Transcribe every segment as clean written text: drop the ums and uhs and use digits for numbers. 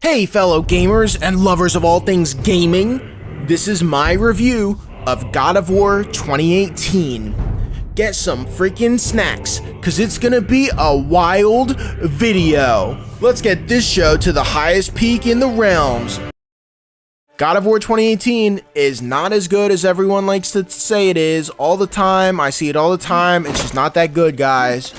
Hey fellow gamers and lovers of all things gaming, this is my review of God of War 2018. Get some freaking snacks, cause it's gonna be a wild video. Let's get this show to the highest peak in the realms. God of War 2018 is not as good as everyone likes to say it is all the time. I see it all the time. It's just not that good, guys.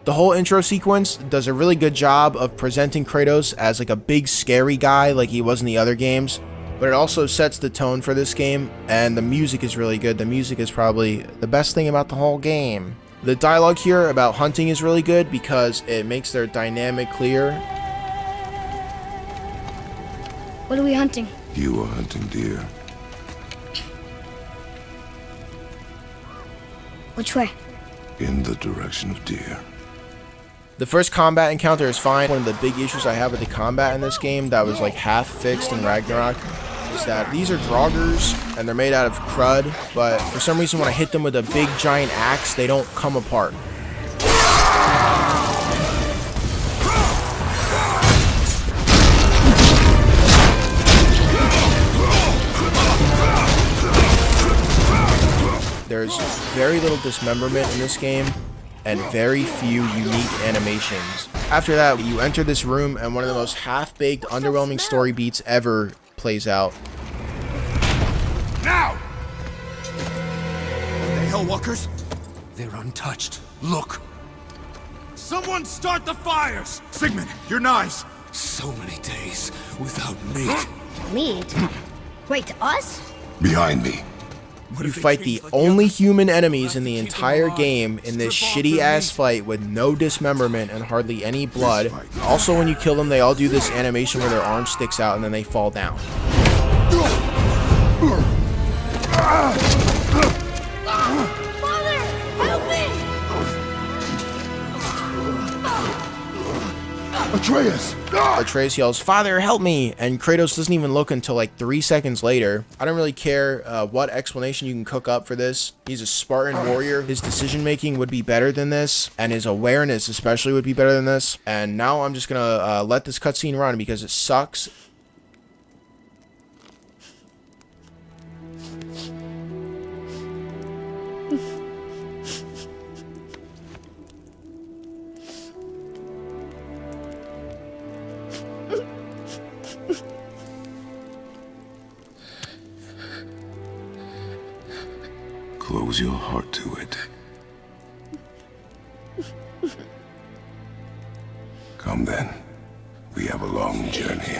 The whole intro sequence does a really good job of presenting Kratos as like a big scary guy like he was in the other games, but it also sets the tone for this game, and the music is really good. The music is probably the best thing about the whole game. The dialogue here about hunting is really good because it makes their dynamic clear. What are we hunting? You are hunting deer. Which way? In the direction of deer. The first combat encounter is fine. One of the big issues I have with the combat in this game that was like half fixed in Ragnarok is that these are Draugrs and they're made out of crud, but for some reason when I hit them with a big giant axe, they don't come apart. There's very little dismemberment in this game and very few unique animations. After that, you enter this room and one of the most half-baked, underwhelming story beats ever plays out. Now! The Hellwalkers? They're untouched. Look! Someone start the fires! Sigmund, your knives! So many days without meat. Meat? Wait, us? Behind me. You fight the only human enemies in the entire game in this shitty-ass fight with no dismemberment and hardly any blood. Also, when you kill them, they all do this animation where their arm sticks out and then they fall down. Father, help me! Atreus! Atreus yells, "Father, help me!" and Kratos doesn't even look until like 3 seconds later. I don't really care what explanation you can cook up for this. He's a Spartan warrior. His decision making would be better than this, and his awareness especially would be better than this. And now I'm just gonna let this cutscene run because it sucks. Close your heart to it. Come then. We have a long journey.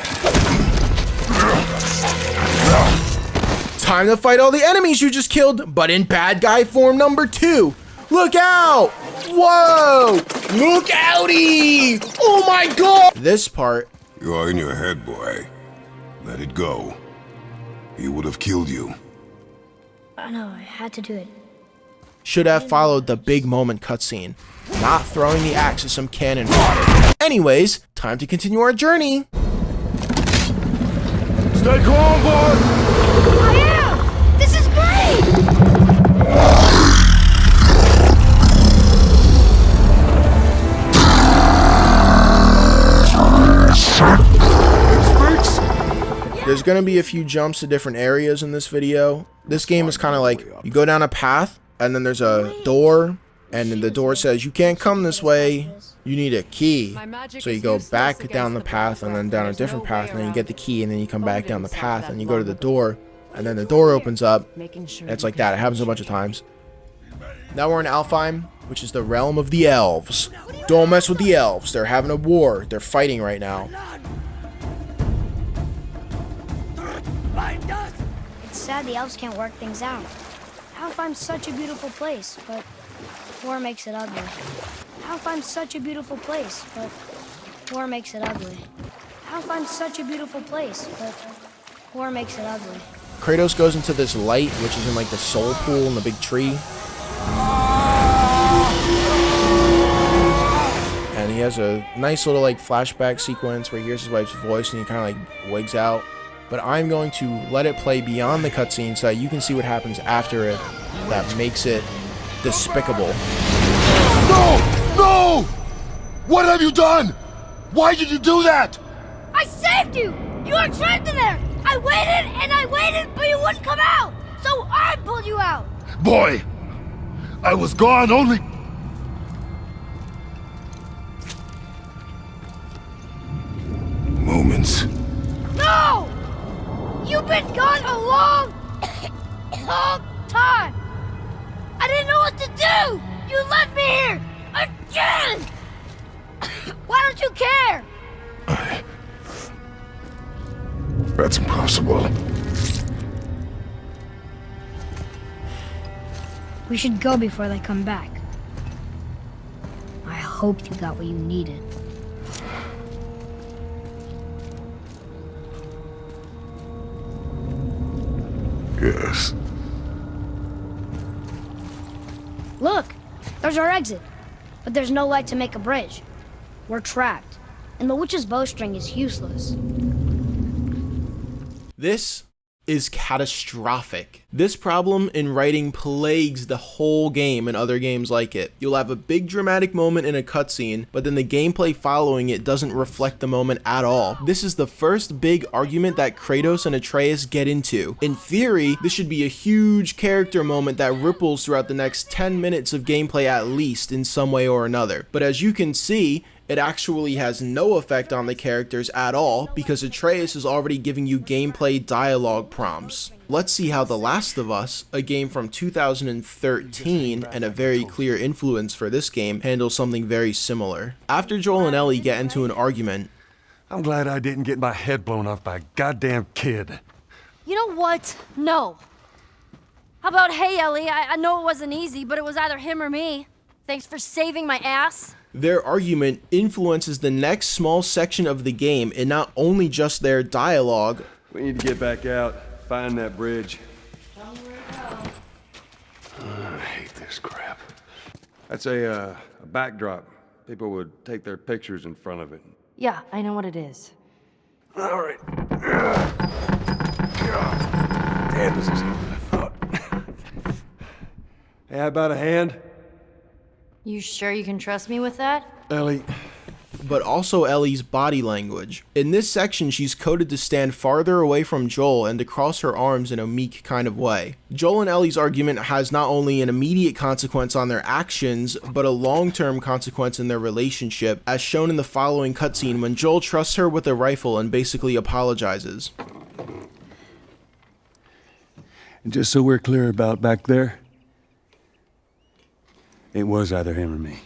Time to fight all the enemies you just killed, but in bad guy form number 2. Look out! Whoa! Look outie! Oh my god! This part. You are in your head, boy. Let it go. He would have killed you. I know, I had to do it. Should have followed the big moment cutscene, not throwing the axe at some cannon fodder. Anyways, time to continue our journey. Stay calm, boy! I am! This is great! There's gonna be a few jumps to different areas in this video. This game is kind of like, you go down a path, and then there's a door, and then the door says, you can't come this way, you need a key. So you go back down the path, and then down a different path, and then you get the key, and then you come back down the path, and you go to the door, and then the door opens up, and it's like that. It happens a bunch of times. Now we're in Alfheim, which is the realm of the elves. Don't mess with the elves. They're having a war. They're fighting right now. It's sad the elves can't work things out. Alfheim's such a beautiful place, but war makes it ugly. Alfheim's such a beautiful place, but war makes it ugly. Alfheim's such a beautiful place, but war makes it ugly. Kratos goes into this light, which is in like the soul pool in the big tree. And he has a nice little like flashback sequence where he hears his wife's voice and he kind of like wigs out. But I'm going to let it play beyond the cutscene so that you can see what happens after it that makes it despicable. No! No! What have you done? Why did you do that? I saved saved you! You were trapped in there! I waited and I waited, but you wouldn't come out! So I pulled you out! Boy! I was gone only... moments. No! You've been gone a long, long time! I didn't know what to do! You left me here! Again! Why don't you care? That's impossible. We should go before they come back. I hope you got what you needed. Yes. Look, there's our exit. But there's no light to make a bridge. We're trapped, and the witch's bowstring is useless. This is catastrophic. This problem in writing plagues the whole game and other games like it. You'll have a big dramatic moment in a cutscene, but then the gameplay following it doesn't reflect the moment at all. This is the first big argument that Kratos and Atreus get into. In theory, this should be a huge character moment that ripples throughout the next 10 minutes of gameplay at least in some way or another. But as you can see, it actually has no effect on the characters at all because Atreus is already giving you gameplay dialogue prompts. Let's see how The Last of Us, a game from 2013 and a very clear influence for this game, handles something very similar. After Joel and Ellie get into an argument, I'm glad I didn't get my head blown off by a goddamn kid. You know what? No. How about, hey, Ellie, I know it wasn't easy, but it was either him or me. Thanks for saving my ass. their argument influences the next small section of the game, and not only just their dialogue. We need to get back out, find that bridge. I hate this crap. That's a backdrop. People would take their pictures in front of it. Yeah, I know what it is. All right. Damn, this is harder than I thought. Hey, how about a hand? You sure you can trust me with that? Ellie. But also Ellie's body language. In this section, she's coded to stand farther away from Joel and to cross her arms in a meek kind of way. Joel and Ellie's argument has not only an immediate consequence on their actions, but a long-term consequence in their relationship, as shown in the following cutscene when Joel trusts her with a rifle and basically apologizes. And just so we're clear about back there, it was either him or me.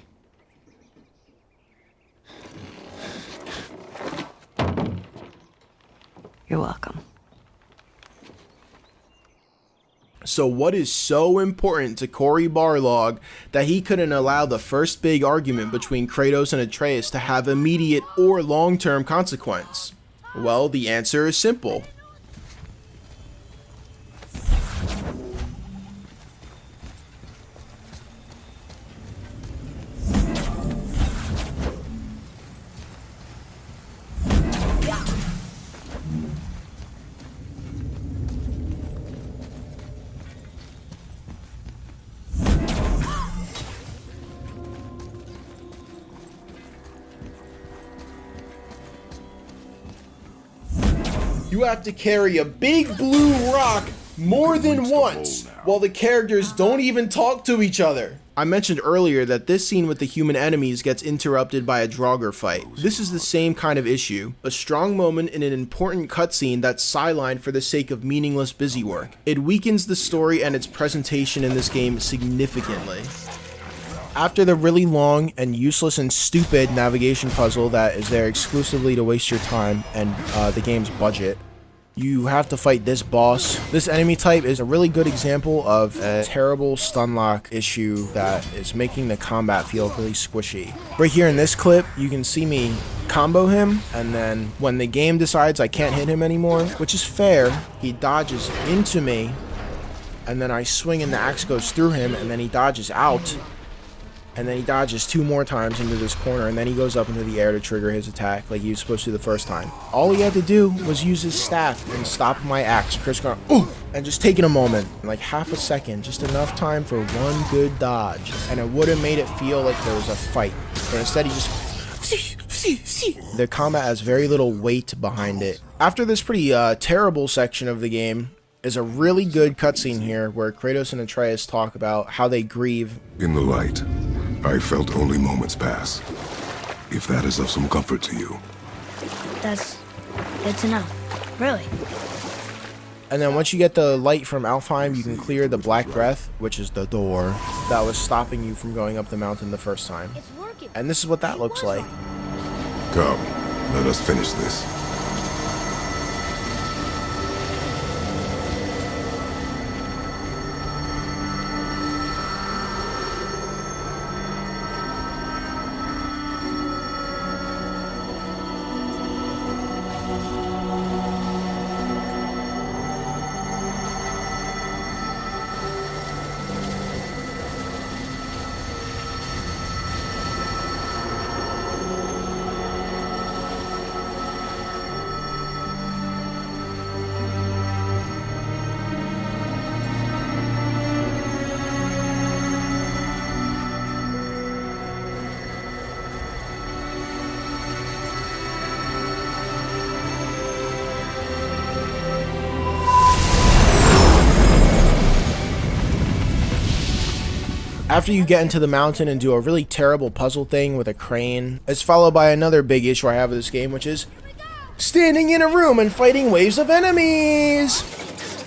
You're welcome. So what is so important to Cory Barlog that he couldn't allow the first big argument between Kratos and Atreus to have immediate or long-term consequence? Well, the answer is simple. You have to carry a big blue rock more than once, while the characters don't even talk to each other. I mentioned earlier that this scene with the human enemies gets interrupted by a Draugr fight. This is the same kind of issue. A strong moment in an important cutscene that's sidelined for the sake of meaningless busywork. It weakens the story and its presentation in this game significantly. After the really long and useless and stupid navigation puzzle that is there exclusively to waste your time and the game's budget, you have to fight this boss. This enemy type is a really good example of a terrible stun lock issue that is making the combat feel really squishy. Right here in this clip, you can see me combo him, and then when the game decides I can't hit him anymore, which is fair, he dodges into me, and then I swing and the axe goes through him, and then he dodges out. And then he dodges 2 more times into this corner, and then he goes up into the air to trigger his attack like he was supposed to the first time. All he had to do was use his staff and stop my axe. Chris going, ooh, and just taking a moment, like half a second, just enough time for one good dodge. And it would have made it feel like there was a fight. But instead he just The combat has very little weight behind it. After this pretty terrible section of the game is a really good cutscene here where Kratos and Atreus talk about how they grieve. In the light, I felt only moments pass. If that is of some comfort to you. That's good to know. Really. And then once you get the light from Alfheim, you can clear the Black Breath, which is the door that was stopping you from going up the mountain the first time. It's working. And this is what that looks like. Come, let us finish this. After you get into the mountain and do a really terrible puzzle thing with a crane, it's followed by another big issue I have with this game, which is standing in a room and fighting waves of enemies!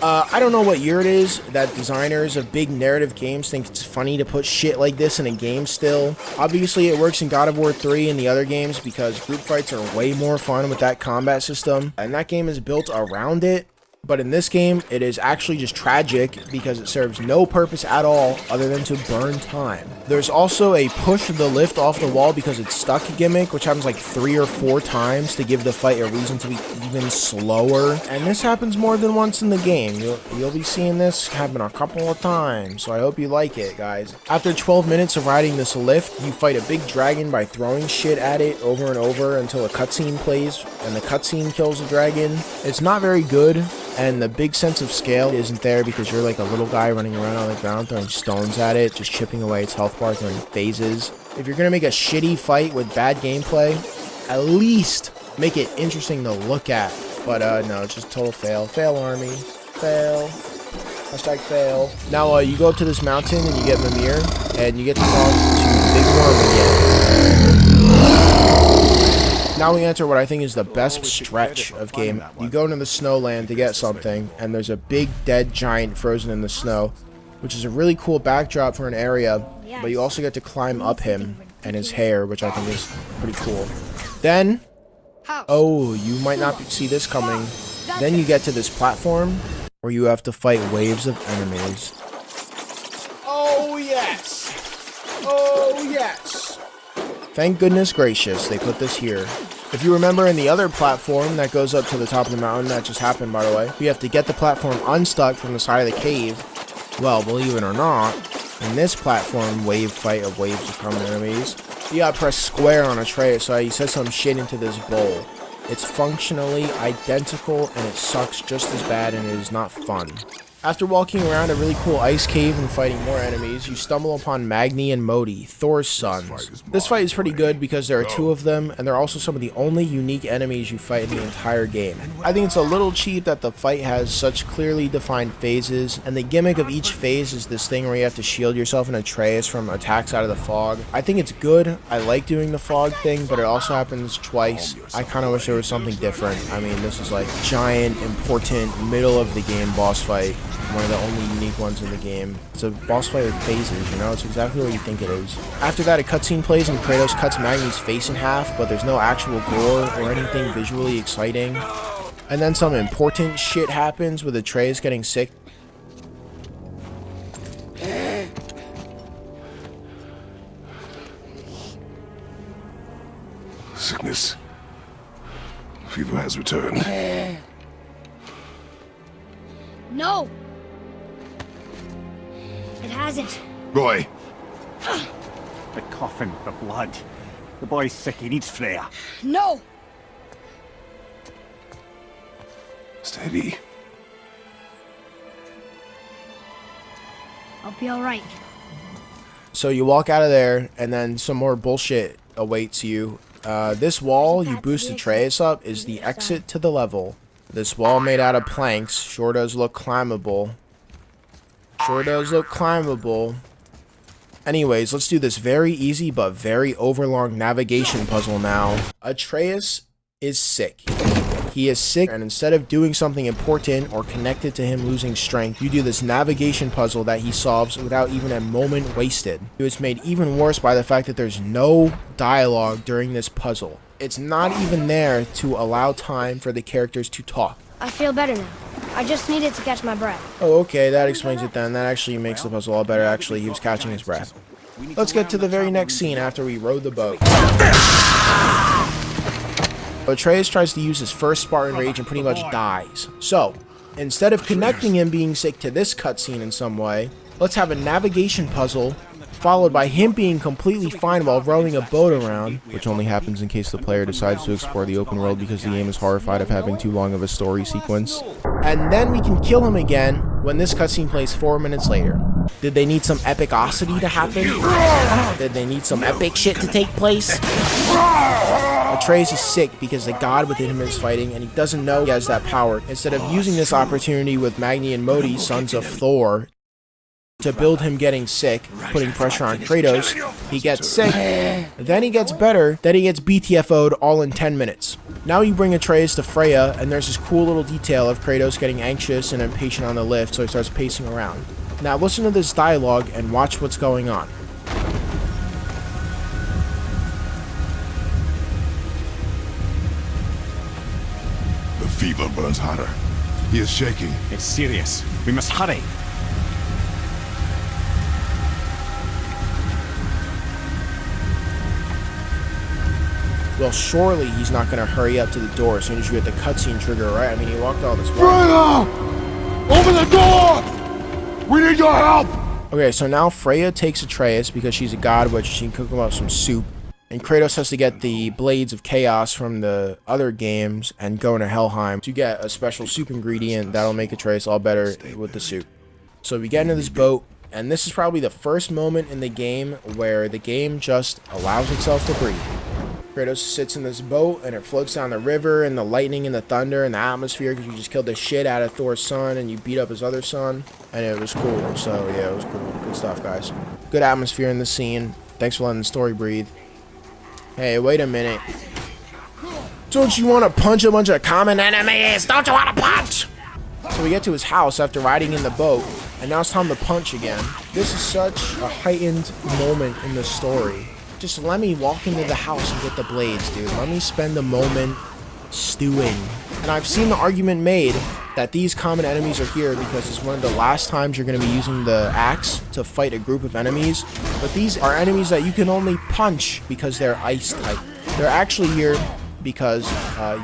I don't know what year it is that designers of big narrative games think it's funny to put shit like this in a game still. Obviously it works in God of War 3 and the other games because group fights are way more fun with that combat system, and that game is built around it. But in this game, it is actually just tragic because it serves no purpose at all other than to burn time. There's also a push the lift off the wall because it's stuck gimmick, which happens like 3 or 4 times to give the fight a reason to be even slower. And this happens more than once in the game. You'll be seeing this happen a couple of times, so I hope you like it, guys. After 12 minutes of riding this lift, you fight a big dragon by throwing shit at it over and over until a cutscene plays, and the cutscene kills the dragon. It's not very good. And the big sense of scale isn't there because you're like a little guy running around on the ground throwing stones at it, just chipping away its health bar during phases. If you're gonna make a shitty fight with bad gameplay, at least make it interesting to look at. But no, it's just total fail. Fail, army. Fail. Hashtag fail. Now you go up to this mountain and you get Mimir, and you get to talk to the big worm again. Now we enter what I think is the best stretch of game. You go into the snowland to get something, and there's a big dead giant frozen in the snow, which is a really cool backdrop for an area, but you also get to climb up him and his hair, which I think is pretty cool. Then, oh, you might not see this coming. Then you get to this platform where you have to fight waves of enemies. Oh yes! Oh yes! Thank goodness gracious they put this here. If you remember in the other platform that goes up to the top of the mountain, that just happened by the way, you have to get the platform unstuck from the side of the cave. Well, believe it or not, in this platform wave fight of waves of coming enemies, you gotta press square on Atreus so he says some shit into this bowl. It's functionally identical and it sucks just as bad and it is not fun. After walking around a really cool ice cave and fighting more enemies, you stumble upon Magni and Modi, Thor's sons. This fight is pretty good because there are 2 of them, and they're also some of the only unique enemies you fight in the entire game. I think it's a little cheap that the fight has such clearly defined phases, and the gimmick of each phase is this thing where you have to shield yourself and Atreus from attacks out of the fog. I think it's good. I like doing the fog thing, but it also happens twice. I kind of wish there was something different. I mean, this is like giant, important, middle of the game boss fight. One of the only unique ones in the game. It's a boss fight with phases, you know? It's exactly what you think it is. After that, a cutscene plays and Kratos cuts Magni's face in half, but there's no actual gore or anything visually exciting. And then some important shit happens with Atreus getting sick. Sickness. Fever has returned. No! It hasn't. Roy! The coffin, the blood. The boy's sick, he needs Freya. No! Steady. I'll be alright. So you walk out of there, and then some more bullshit awaits you This wall you boost Atreus up is the exit to the level. This wall made out of planks sure does look climbable. Sure does look climbable. Anyways, let's do this very easy but very overlong navigation puzzle now. Atreus is sick. He is sick, and instead of doing something important or connected to him losing strength, you do this navigation puzzle that he solves without even a moment wasted. It was made even worse by the fact that there's no dialogue during this puzzle. It's not even there to allow time for the characters to talk. I feel better now. I just needed to catch my breath. Oh, okay, that explains it then. That actually makes the puzzle all better. Actually, he was catching his breath. Let's get to the very next scene after we rode the boat. Atreus tries to use his first Spartan Rage and pretty much dies. So, instead of connecting him being sick to this cutscene in some way, let's have a navigation puzzle followed by him being completely fine while rowing a boat around, which only happens in case the player decides to explore the open world because the game is horrified of having too long of a story sequence. And then we can kill him again when this cutscene plays 4 minutes later. Did they need some epicosity to happen? Did they need some epic shit to take place? Atreus is sick because the god within him is fighting and he doesn't know he has that power. Instead of using this opportunity with Magni and Modi, sons of Thor, to build him getting sick, putting pressure on Kratos, he gets sick, then he gets better, then he gets BTFO'd all in 10 minutes. Now you bring Atreus to Freya, and there's this cool little detail of Kratos getting anxious and impatient on the lift, so he starts pacing around. Now listen to this dialogue and watch what's going on. The fever burns hotter. He is shaking. It's serious. We must hurry. Well, surely he's not going to hurry up to the door as soon as you hit the cutscene trigger, right? I mean, he walked all this way. Freya! Open the door! We need your help! Okay, so now Freya takes Atreus because she's a god witch. She can cook him up some soup. And Kratos has to get the Blades of Chaos from the other games and go into Helheim to get a special soup ingredient that'll make Atreus all better with the soup. So we get into this boat, and this is probably the first moment in the game where the game just allows itself to breathe. Kratos sits in this boat, and it floats down the river, and the lightning and the thunder and the atmosphere, because you just killed the shit out of Thor's son, and you beat up his other son, and it was cool. So yeah, it was cool. Good stuff, guys. Good atmosphere in the scene. Thanks for letting the story breathe. Hey, wait a minute. Don't you want to punch a bunch of common enemies? Don't you want to punch? So we get to his house after riding in the boat, and now it's time to punch again. This is such a heightened moment in the story. Just let me walk into the house and get the blades, dude. Let me spend a moment stewing. And I've seen the argument made that these common enemies are here because it's one of the last times you're going to be using the axe to fight a group of enemies. But these are enemies that you can only punch because they're ice type. They're actually here because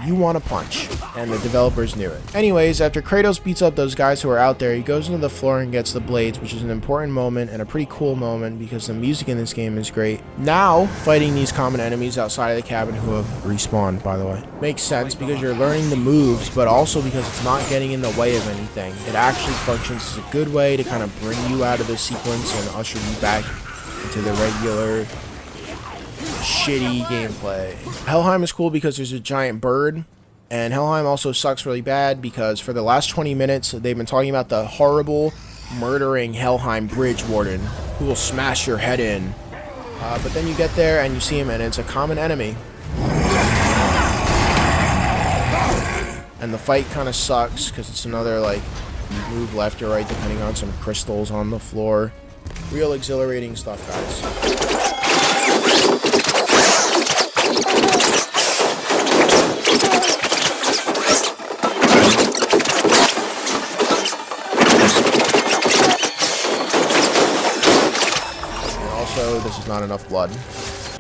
you want to punch, and the developers knew it. Anyways, after Kratos beats up those guys who are out there, he goes into the floor and gets the blades, which is an important moment and a pretty cool moment because the music in this game is great. Now, fighting these common enemies outside of the cabin who have respawned, by the way, makes sense because you're learning the moves, but also because it's not getting in the way of anything. It actually functions as a good way to kind of bring you out of the sequence and usher you back into the regular shitty gameplay. Helheim is cool because there's a giant bird, and Helheim also sucks really bad because for the last 20 minutes they've been talking about the horrible murdering Helheim bridge warden who will smash your head in, but then you get there and you see him and it's a common enemy, and the fight kind of sucks because it's another like move left or right depending on some crystals on the floor. Real exhilarating stuff, guys. This is not enough blood.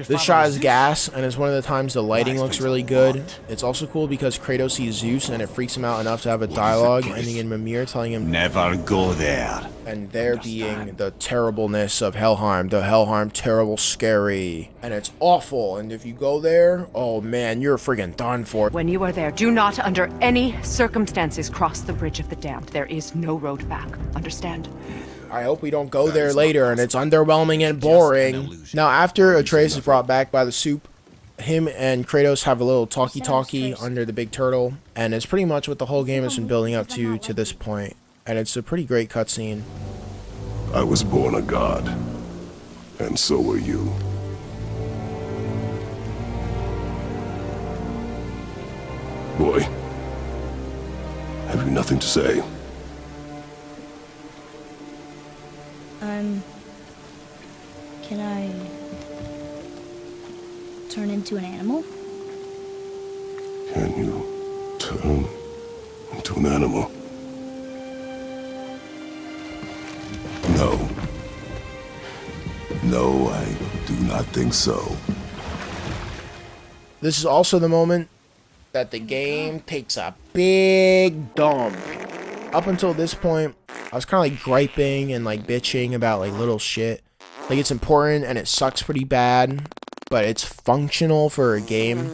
This shot is gas, and it's one of the times the lighting looks really good. It's also cool because Kratos sees Zeus, and it freaks him out enough to have a dialogue ending in Mimir telling him Never go there. And there being the terribleness of Helheim. The Helheim terrible scary. And it's awful, and if you go there, oh man, you're friggin' done for. When you are there, do not under any circumstances cross the Bridge of the Damned. There is no road back. Understand? I hope we don't go there later and it's underwhelming and boring. Now, after Atreus is brought back by the soup, him and Kratos have a little talkie-talkie under the big turtle, and it's pretty much what the whole game has been building up to this point, and it's a pretty great cutscene. I was born a god, and so were you. Boy, have you nothing to say? Can I turn into an animal? Can you turn into an animal? No. No, I do not think so. This is also the moment that the game takes a big dump. Up until this point, I was kind of like griping and like bitching about like little shit. Like it's important and it sucks pretty bad, but it's functional for a game.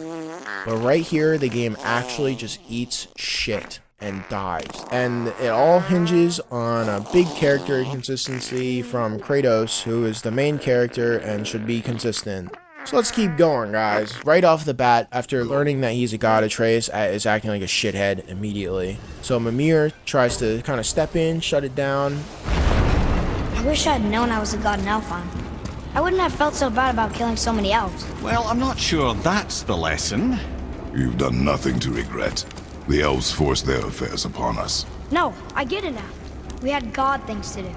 But right here, the game actually just eats shit and dies. And it all hinges on a big character inconsistency from Kratos, who is the main character and should be consistent. So let's keep going, guys. Right off the bat, after learning that he's a god, Atreus is acting like a shithead immediately. So Mimir tries to kind of step in, shut it down. I wish I'd known I was a god in Alfheim. I wouldn't have felt so bad about killing so many elves. Well, I'm not sure that's the lesson. You've done nothing to regret. The elves forced their affairs upon us. No, I get it now. We had god things to do,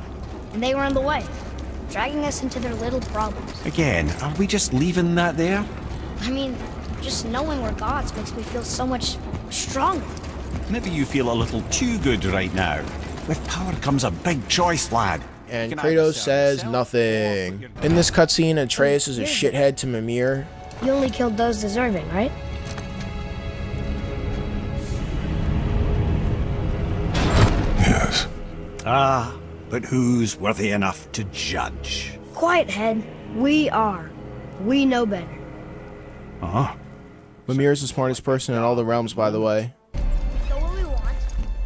and they were in the way, dragging us into their little problems. Again, are we just leaving that there? I mean, just knowing we're gods makes me feel so much stronger. Maybe you feel a little too good right now. With power comes a big choice, lad. And Kratos says nothing. In this cutscene, Atreus is a shithead to Mimir. You only killed those deserving, right? Yes. Ah, but who's worthy enough to judge? Quiet head, we are. We know better. Uh-huh. Mimir is the smartest person in all the realms, by the way. We go where we want,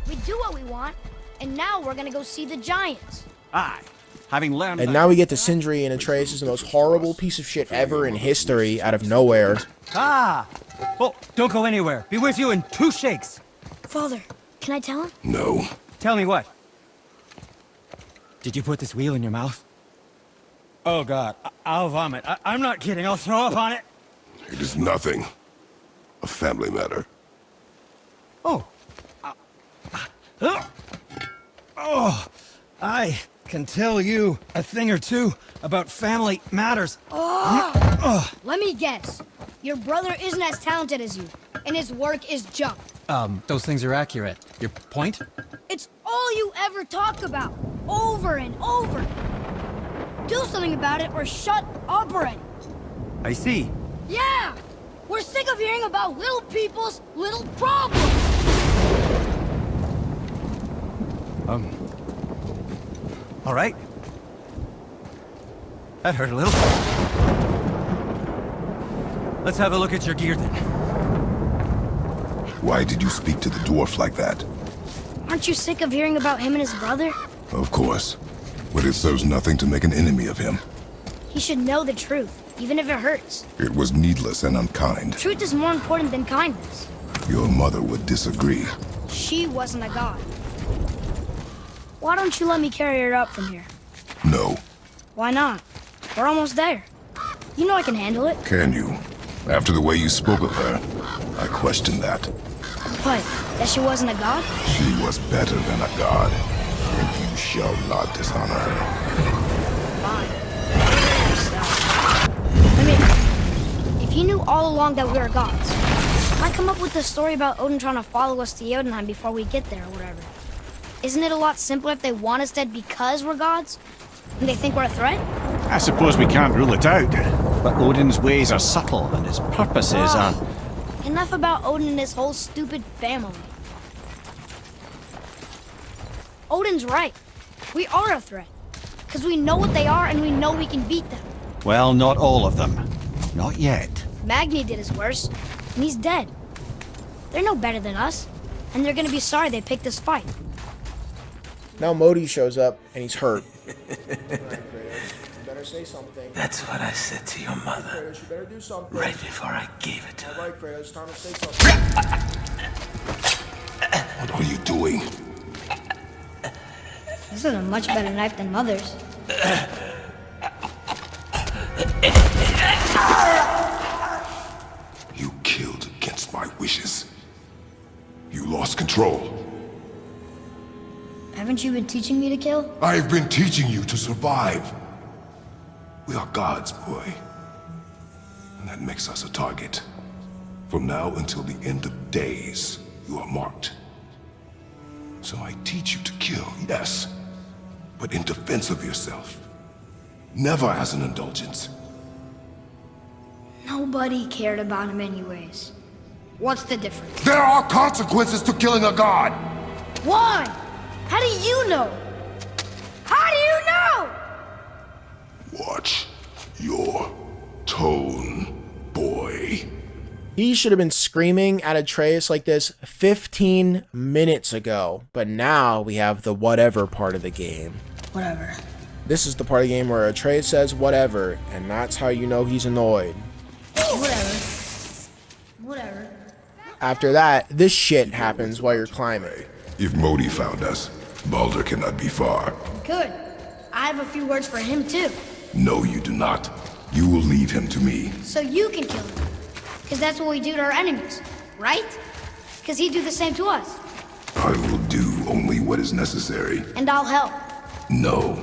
we do what we want, and now we're gonna go see the giants. Aye. Having learned And now we get to Sindri, and Atreus is the most horrible piece of shit ever in history out of nowhere. Ah! Oh, don't go anywhere. Be with you in 2 shakes. Father, can I tell him? No. Tell me what? Did you put this wheel in your mouth? Oh, God. I'll vomit. I'm not kidding. I'll throw up on it. It is nothing. A family matter. Oh. Oh. I can tell you a thing or two about family matters. Let me guess. Your brother isn't as talented as you, and his work is junk. Those things are accurate. Your point? It's all you ever talk about, over and over. Do something about it or shut up already. I see. Yeah! We're sick of hearing about little people's little problems! All right. That hurt a little. Let's have a look at your gear then. Why did you speak to the dwarf like that? Aren't you sick of hearing about him and his brother? Of course. But it serves nothing to make an enemy of him. He should know the truth, even if it hurts. It was needless and unkind. Truth is more important than kindness. Your mother would disagree. She wasn't a god. Why don't you let me carry her up from here? No. Why not? We're almost there. You know I can handle it. Can you? After the way you spoke of her, I question that. What? That she wasn't a god? She was better than a god. And you shall not dishonor her. Fine. I mean, if you knew all along that we were gods, why come up with this story about Odin trying to follow us to Jotunheim before we get there or whatever? Isn't it a lot simpler if they want us dead because we're gods? And they think we're a threat? I suppose we can't rule it out. But Odin's ways are subtle and his purposes are... Enough about Odin and his whole stupid family. Odin's right. We are a threat. Because we know what they are and we know we can beat them. Well, not all of them. Not yet. Magni did his worst, and he's dead. They're no better than us, and they're gonna be sorry they picked this fight. Now Modi shows up, and he's hurt. say something. That's what I said to your mother. Kratos, you better do something. Right before I gave it to her. Alright, Kratos, time to say something. What are you doing? This is a much better knife than Mother's. You killed against my wishes. You lost control. Haven't you been teaching me to kill? I've been teaching you to survive. We are gods, boy. And that makes us a target. From now until the end of days, you are marked. So I teach you to kill, yes, but in defense of yourself. Never as an indulgence. Nobody cared about him anyways. What's the difference? There are consequences to killing a god! Why? How do you know? How do you know? Watch your tone, boy. He should have been screaming at Atreus like this 15 minutes ago, but now we have the whatever part of the game. Whatever. This is the part of the game where Atreus says whatever, and that's how you know he's annoyed. Whatever. Whatever. After that, this shit happens while you're climbing. If Modi found us, Baldur cannot be far. Good. I have a few words for him too. No, you do not. You will leave him to me. So you can kill him. Because that's what we do to our enemies, right? Because he'd do the same to us. I will do only what is necessary. And I'll help. No.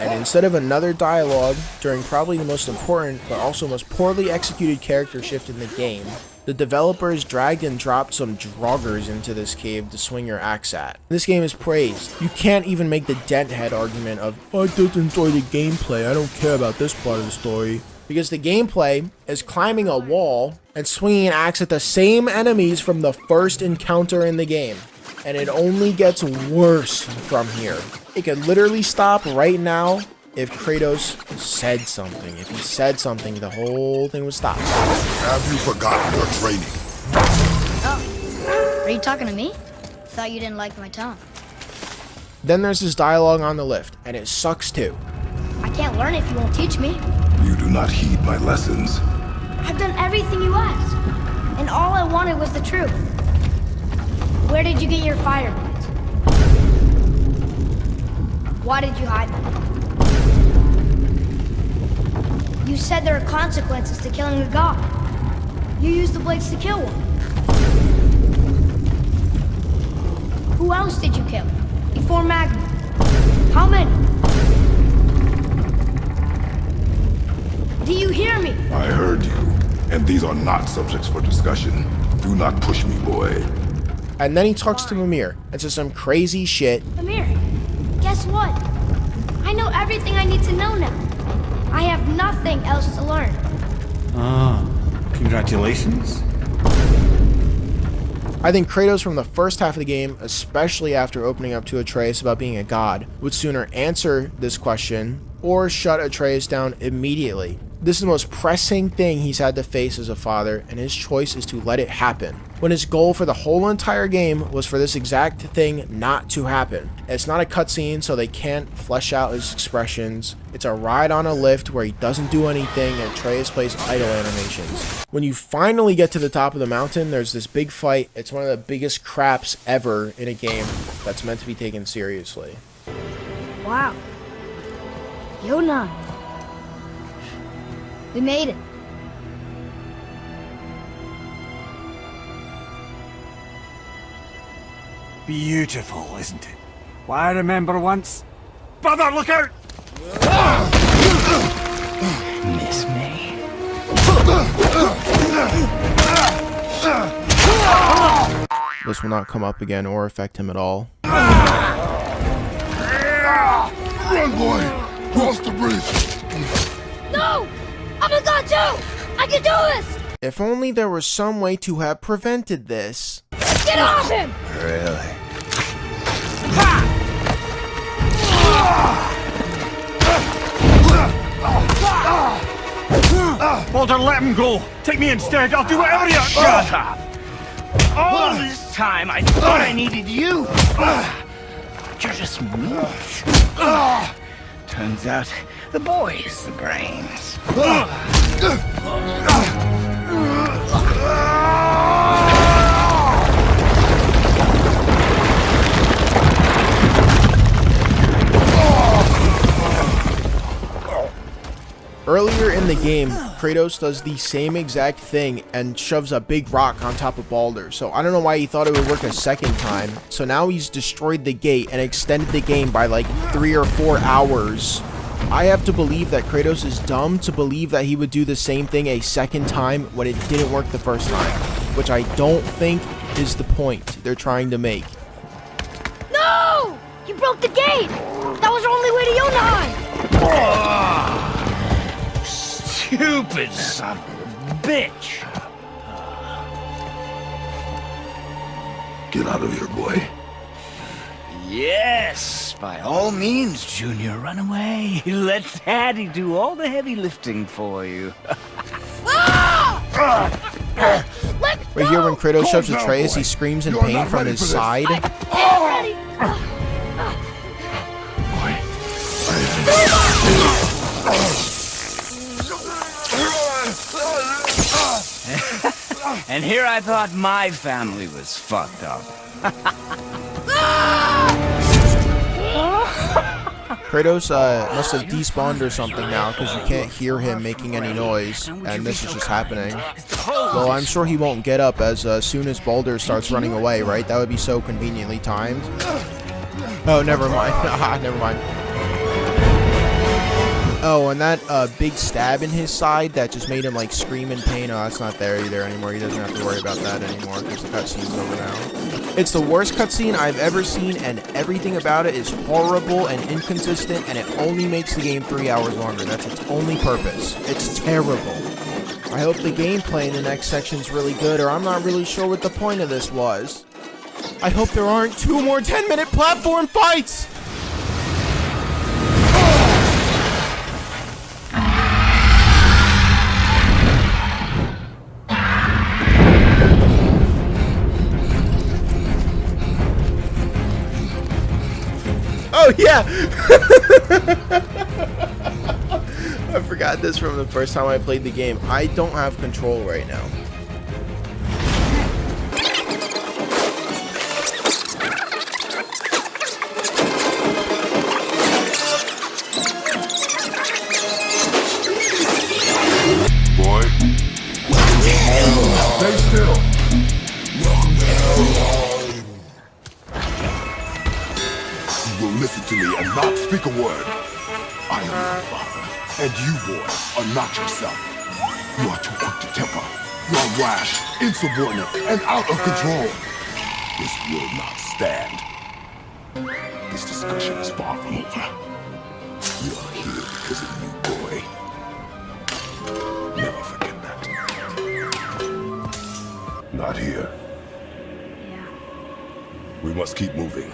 And instead of another dialogue during probably the most important but also most poorly executed character shift in the game, the developers dragged and dropped some draugrs into this cave to swing your axe at. This game is praised. You can't even make the dent head argument of, I just enjoy the gameplay, I don't care about this part of the story. Because the gameplay is climbing a wall and swinging an axe at the same enemies from the first encounter in the game. And it only gets worse from here. It could literally stop right now if Kratos said something. If he said something, the whole thing would stop. Have you forgotten your training? Oh. Are you talking to me? Thought you didn't like my tone. Then there's this dialogue on the lift, and it sucks too. I can't learn if you won't teach me. You do not heed my lessons. I've done everything you asked. And all I wanted was the truth. Where did you get your fire blades? Why did you hide them? You said there are consequences to killing a god. You used the blades to kill one. Who else did you kill? Before Magma? How many? Do you hear me? I heard you, and these are not subjects for discussion. Do not push me, boy. And then he talks to Mimir and says some crazy shit. Amir, guess what? I know everything I need to know now. I have nothing else to learn. Ah, congratulations. I think Kratos from the first half of the game, especially after opening up to Atreus about being a god, would sooner answer this question or shut Atreus down immediately. This is the most pressing thing he's had to face as a father, and his choice is to let it happen, when his goal for the whole entire game was for this exact thing not to happen. It's not a cutscene, so they can't flesh out his expressions. It's a ride on a lift where he doesn't do anything and Atreus plays idle animations. When you finally get to the top of the mountain, there's this big fight. It's one of the biggest craps ever in a game that's meant to be taken seriously. Wow. Yona. We made it. Beautiful, isn't it? Why, I remember once... Brother, look out! Miss me? This will not come up again or affect him at all. Run, boy! Cross the bridge! No! I'm a god too! I can do this! If only there was some way to have prevented this. Get off him! Really? Baldur, let him go! Take me instead, I'll do whatever you... Shut up! All this time I thought I needed you! You're just meat. Turns out the boy is the brains. Earlier in the game, Kratos does the same exact thing and shoves a big rock on top of Baldur. So I don't know why he thought it would work a second time. So now he's destroyed the gate and extended the game by like 3 or 4 hours. I have to believe that Kratos is dumb to believe that he would do the same thing a second time when it didn't work the first time, which I don't think is the point they're trying to make. No! You broke the gate! That was our only way to Jotunheim! Stupid son of a bitch! Get out of here, boy. Yes, by all means, Junior, run away. Let Daddy do all the heavy lifting for you. Right here when Kratos shoves Atreus, he screams in pain from his side. And here I thought my family was fucked up. Kratos must have despawned or something now because you can't hear him making any noise, and this is just happening. Well, I'm sure he won't get up as soon as Baldur starts running away, right? That would be so conveniently timed. Oh, never mind. Never mind. Oh, and that big stab in his side that just made him like scream in pain. Oh, that's not there either anymore. He doesn't have to worry about that anymore because the cutscene's over now. It's the worst cutscene I've ever seen, and everything about it is horrible and inconsistent, and it only makes the game 3 hours longer. That's its only purpose. It's terrible. I hope the gameplay in the next section's really good, or I'm not really sure what the point of this was. I hope there aren't 2 more 10-minute platform fights! Oh yeah! I forgot this from the first time I played the game. I don't have control right now. Boy. Stay still. You will listen to me and not speak a word. I am your father, and you, boy, are not yourself. You are too quick to temper. You are rash, insubordinate, and out of control. This will not stand. This discussion is far from over. We are here because of you, boy. Never forget that. Not here. Yeah. We must keep moving.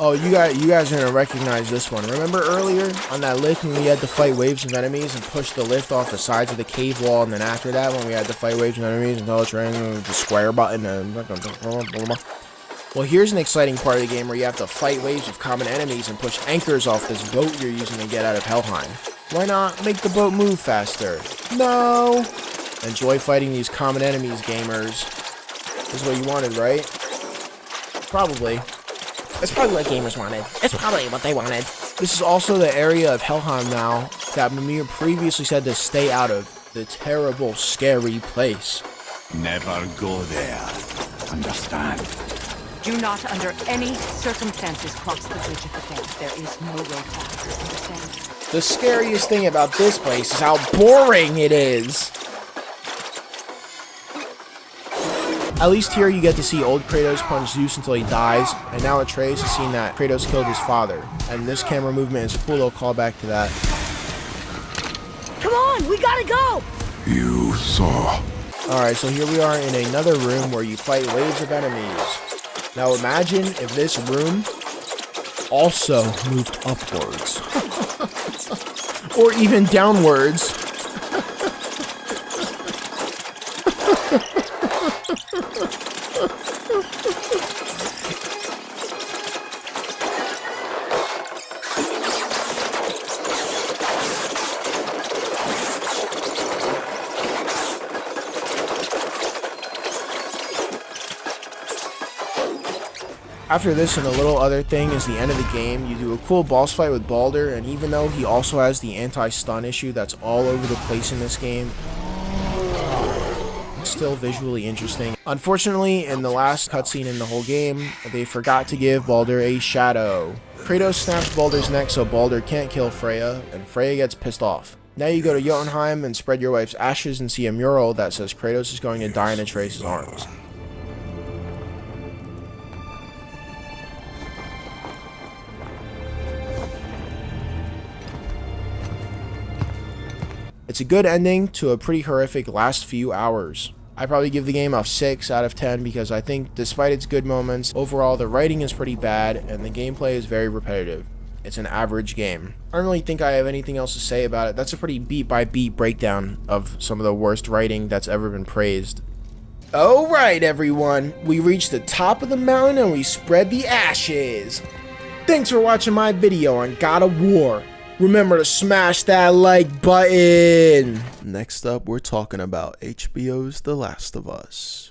Oh, you guys are gonna recognize this one. Remember earlier on that lift when we had to fight waves of enemies and push the lift off the sides of the cave wall, and then after that when we had to fight waves of enemies and tell the train the square button and well, here's an exciting part of the game where you have to fight waves of common enemies and push anchors off this boat you're using to get out of Helheim. Why not make the boat move faster? No! Enjoy fighting these common enemies, gamers. This is what you wanted, right? Probably. It's probably what gamers wanted. It's probably what they wanted. This is also the area of Helheim now that Mimir previously said to stay out of. The terrible, scary place. Never go there. Understand? Do not, under any circumstances, cross the bridge of the dam. There is no road back. Understand? The scariest thing about this place is how boring it is. At least here you get to see old Kratos punch Zeus until he dies, and now Atreus has seen that Kratos killed his father, and this camera movement is a cool little callback to that. Come on, we gotta go! You saw. Alright, so here we are in another room where you fight waves of enemies. Now imagine if this room also moved upwards. Or even downwards. After this and a little other thing is the end of the game. You do a cool boss fight with Baldur, and even though he also has the anti-stun issue that's all over the place in this game, it's still visually interesting. Unfortunately, in the last cutscene in the whole game, they forgot to give Baldur a shadow. Kratos snaps Baldur's neck so Baldur can't kill Freya, and Freya gets pissed off. Now you go to Jotunheim and spread your wife's ashes and see a mural that says Kratos is going to die in Atreus' arms. It's a good ending to a pretty horrific last few hours. I probably give the game a 6 out of 10 because I think despite its good moments, overall the writing is pretty bad and the gameplay is very repetitive. It's an average game. I don't really think I have anything else to say about it. That's a pretty beat by beat breakdown of some of the worst writing that's ever been praised. Alright everyone, we reached the top of the mountain and we spread the ashes. Thanks for watching my video on God of War. Remember to smash that like button. Next up, we're talking about HBO's The Last of Us.